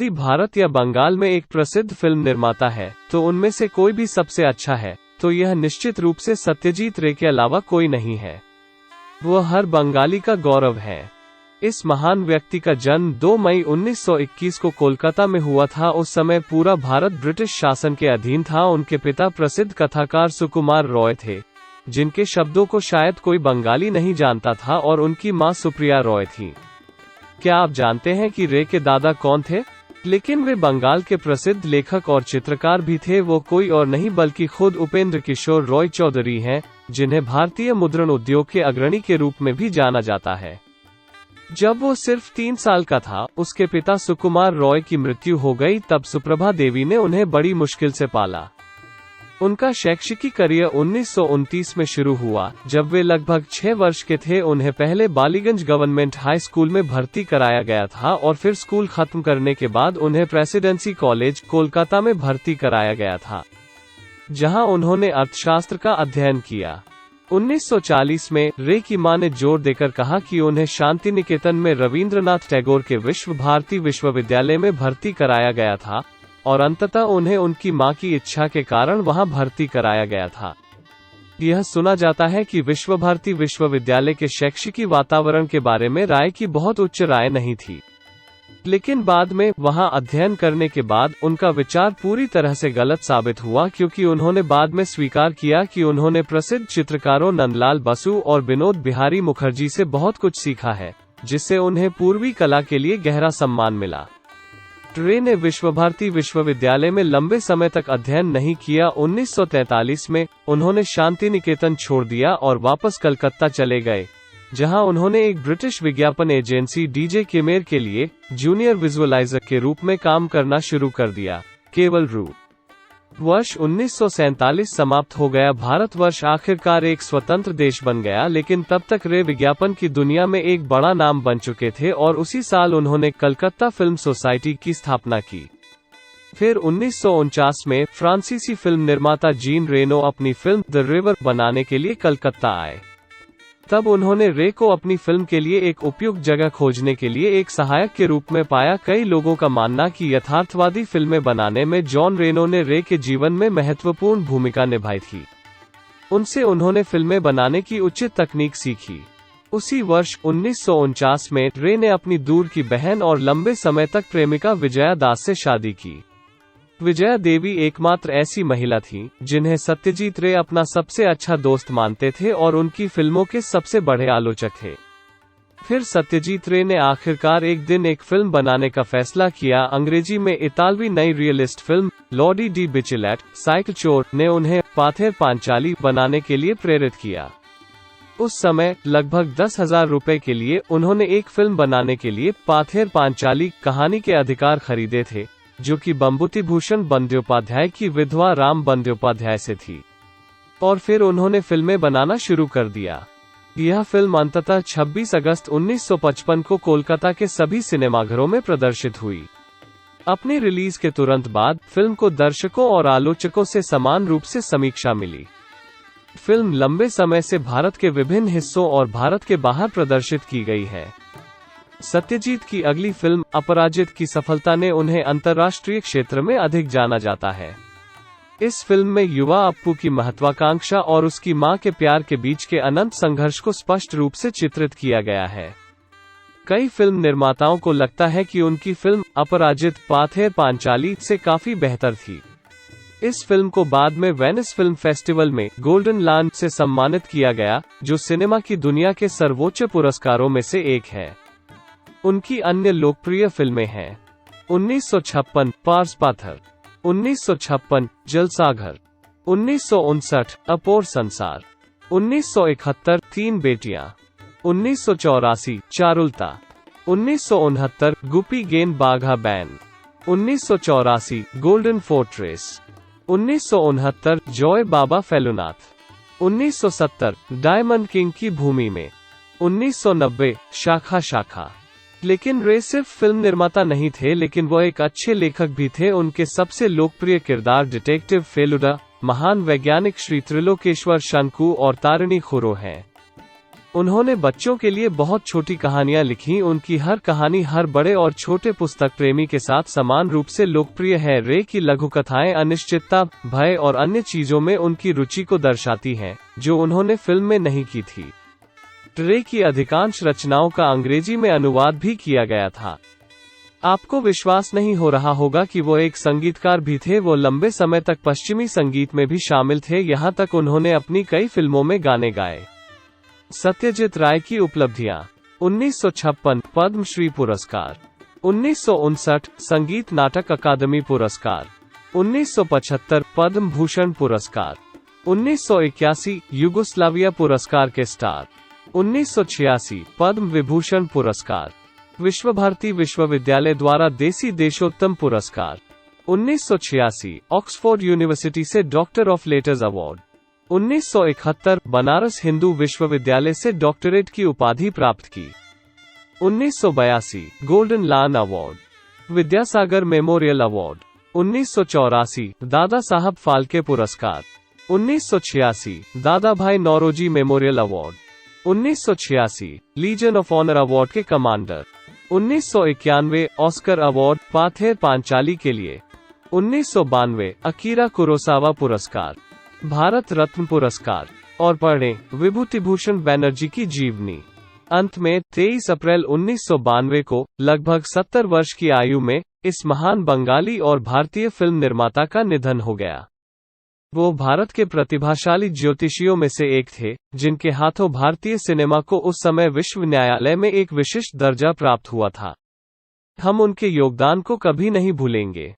यदि भारत या बंगाल में एक प्रसिद्ध फिल्म निर्माता है तो उनमें से कोई भी सबसे अच्छा है, तो यह निश्चित रूप से सत्यजीत रे के अलावा कोई नहीं है। वह हर बंगाली का गौरव है। इस महान व्यक्ति का जन्म 2 मई 1921 को कोलकाता में हुआ था। उस समय पूरा भारत ब्रिटिश शासन के अधीन था। उनके पिता प्रसिद्ध कथाकार सुकुमार रॉय थे, जिनके शब्दों को शायद कोई बंगाली नहीं जानता था, और उनकी मां सुप्रिया रॉय थी। क्या आप जानते हैं कि रे के दादा कौन थे? लेकिन वे बंगाल के प्रसिद्ध लेखक और चित्रकार भी थे। वो कोई और नहीं बल्कि खुद उपेंद्र किशोर रॉय चौधरी हैं, जिन्हें भारतीय मुद्रण उद्योग के अग्रणी के रूप में भी जाना जाता है। जब वो सिर्फ 3 साल का था, उसके पिता सुकुमार रॉय की मृत्यु हो गई। तब सुप्रभा देवी ने उन्हें बड़ी मुश्किल से पाला। उनका शैक्षिकी करियर 1929 में शुरू हुआ। जब वे लगभग 6 वर्ष के थे, उन्हें पहले बालीगंज गवर्नमेंट हाई स्कूल में भर्ती कराया गया था, और फिर स्कूल खत्म करने के बाद उन्हें प्रेसिडेंसी कॉलेज कोलकाता में भर्ती कराया गया था, जहां उन्होंने अर्थशास्त्र का अध्ययन किया। 1940 में रे की मां ने जोर देकर कहा कि उन्हें शांति निकेतन में रविंद्रनाथ टैगोर के विश्व भारती विश्वविद्यालय में भर्ती कराया गया था, और अंततः उन्हें उनकी मां की इच्छा के कारण वहां भर्ती कराया गया था। यह सुना जाता है कि विश्व भारती विश्वविद्यालय के शैक्षिकी वातावरण के बारे में राय की बहुत उच्च राय नहीं थी, लेकिन बाद में वहां अध्ययन करने के बाद उनका विचार पूरी तरह से गलत साबित हुआ, क्योंकि उन्होंने बाद में स्वीकार किया कि उन्होंने प्रसिद्ध चित्रकारों नंदलाल बसु और विनोद बिहारी मुखर्जी से बहुत कुछ सीखा है, जिससे उन्हें पूर्वी कला के लिए गहरा सम्मान मिला। रे ने विश्वभारती विश्वविद्यालय में लंबे समय तक अध्ययन नहीं किया। 1943 में उन्होंने शांति निकेतन छोड़ दिया और वापस कलकत्ता चले गए, जहां उन्होंने एक ब्रिटिश विज्ञापन एजेंसी डीजे केमेर के लिए जूनियर विजुअलाइजर के रूप में काम करना शुरू कर दिया। केवल वर्ष 1947 समाप्त हो गया। भारतवर्ष आखिरकार एक स्वतंत्र देश बन गया, लेकिन तब तक रे विज्ञापन की दुनिया में एक बड़ा नाम बन चुके थे, और उसी साल उन्होंने कलकत्ता फिल्म सोसाइटी की स्थापना की। फिर 1949 में फ्रांसीसी फिल्म निर्माता जीन रेनो अपनी फिल्म द रिवर बनाने के लिए कलकत्ता आए। तब उन्होंने रे को अपनी फिल्म के लिए एक उपयुक्त जगह खोजने के लिए एक सहायक के रूप में पाया। कई लोगों का मानना कि यथार्थवादी फिल्में बनाने में जॉन रेनो ने रे के जीवन में महत्वपूर्ण भूमिका निभाई थी। उनसे उन्होंने फिल्में बनाने की उचित तकनीक सीखी। उसी वर्ष 1949 में रे ने अपनी दूर की बहन और लंबे समय तक प्रेमिका विजया दास से शादी की। विजया देवी एकमात्र ऐसी महिला थी जिन्हें सत्यजीत रे अपना सबसे अच्छा दोस्त मानते थे और उनकी फिल्मों के सबसे बड़े आलोचक थे। फिर सत्यजीत रे ने आखिरकार एक दिन एक फिल्म बनाने का फैसला किया। अंग्रेजी में इतालवी नई रियलिस्ट फिल्म लॉडी डी बिचिलेट साइकिल चोर ने उन्हें पाथेर पांचाली बनाने के लिए प्रेरित किया। उस समय लगभग 10,000 रुपए के लिए उन्होंने एक फिल्म बनाने के लिए पाथेर पांचाली कहानी के अधिकार खरीदे थे, जो कि बंबुति भूषण बंद्योपाध्याय की विधवा राम बंद्योपाध्याय से थी। और फिर उन्होंने फिल्में बनाना शुरू कर दिया। यह फिल्म अंततः 26 अगस्त 1955 को कोलकाता के सभी सिनेमाघरों में प्रदर्शित हुई। अपनी रिलीज के तुरंत बाद फिल्म को दर्शकों और आलोचकों से समान रूप से समीक्षा मिली। फिल्म लंबे समय से भारत के विभिन्न हिस्सों और भारत के बाहर प्रदर्शित की गई है। सत्यजीत की अगली फिल्म अपराजित की सफलता ने उन्हें अंतर्राष्ट्रीय क्षेत्र में अधिक जाना जाता है। इस फिल्म में युवा अप्पू की महत्वाकांक्षा और उसकी मां के प्यार के बीच के अनंत संघर्ष को स्पष्ट रूप से चित्रित किया गया है। कई फिल्म निर्माताओं को लगता है कि उनकी फिल्म अपराजित पाथेर पांचाली से काफी बेहतर थी। इस फिल्म को बाद में वेनिस फिल्म फेस्टिवल में गोल्डन लायन से सम्मानित किया गया, जो सिनेमा की दुनिया के सर्वोच्च पुरस्कारों में से एक है। उनकी अन्य लोकप्रिय फिल्में हैं 1956 पार्स पाथर, 1956 जलसाघर, 1959 अपोर संसार, 1971 तीन बेटियां, 1984 चारुलता, 1969 गुपी गेंद बाघा बैन, 1984 गोल्डन फोर्ट्रेस, 1969 जॉय बाबा फेलुनाथ, 1970 डायमंड किंग की भूमि में, 1990 शाखा शाखा। लेकिन रे सिर्फ फिल्म निर्माता नहीं थे, लेकिन वो एक अच्छे लेखक भी थे। उनके सबसे लोकप्रिय किरदार डिटेक्टिव फेलुडा, महान वैज्ञानिक श्री त्रिलोकेश्वर शंकु और तारिणी खुरो हैं। उन्होंने बच्चों के लिए बहुत छोटी कहानियां लिखी। उनकी हर कहानी हर बड़े और छोटे पुस्तक प्रेमी के साथ समान रूप से लोकप्रिय है। रे की लघुकथाएं अनिश्चितता, भय और अन्य चीजों में उनकी रुचि को दर्शाती हैं, जो उन्होंने फिल्म में नहीं की थी। रे की अधिकांश रचनाओं का अंग्रेजी में अनुवाद भी किया गया था। आपको विश्वास नहीं हो रहा होगा कि वो एक संगीतकार भी थे। वो लंबे समय तक पश्चिमी संगीत में भी शामिल थे, यहाँ तक उन्होंने अपनी कई फिल्मों में गाने गाए। सत्यजीत राय की उपलब्धियां: 1956 पद्मश्री पुरस्कार, 1959 संगीत नाटक अकादमी पुरस्कार, 1975 पद्म भूषण पुरस्कार, 1981 युगोस्लाविया पुरस्कार के स्टार, 1986 पद्म विभूषण पुरस्कार, विश्व भारती विश्वविद्यालय द्वारा देसी देशोत्तम पुरस्कार, 1986 ऑक्सफोर्ड यूनिवर्सिटी से doctor of letters award, 1971 Banaras Hindu विश्वविद्यालय से डॉक्टरेट की उपाधि प्राप्त की, 1982 golden lion award, Vidyasagar memorial award, 1984 Dada Saheb Phalke पुरस्कार, 1986 Dadabhai Naoroji memorial award, 1986 legion of honour award के commander, 1991 Oscar award Pather Panchali के लिए, 1992 अकीरा कुरोसावा पुरस्कार, भारत रत्न पुरस्कार। और पढ़ें विभूति भूषण बैनर्जी की जीवनी। अंत में 23 अप्रैल 1992 को लगभग 70 वर्ष की आयु में इस महान बंगाली और भारतीय फिल्म निर्माता का निधन हो गया। वो भारत के प्रतिभाशाली ज्योतिषियों में से एक थे, जिनके हाथों भारतीय सिनेमा को उस समय विश्व न्यायालय में एक विशिष्ट दर्जा प्राप्त हुआ था। हम उनके योगदान को कभी नहीं भूलेंगे।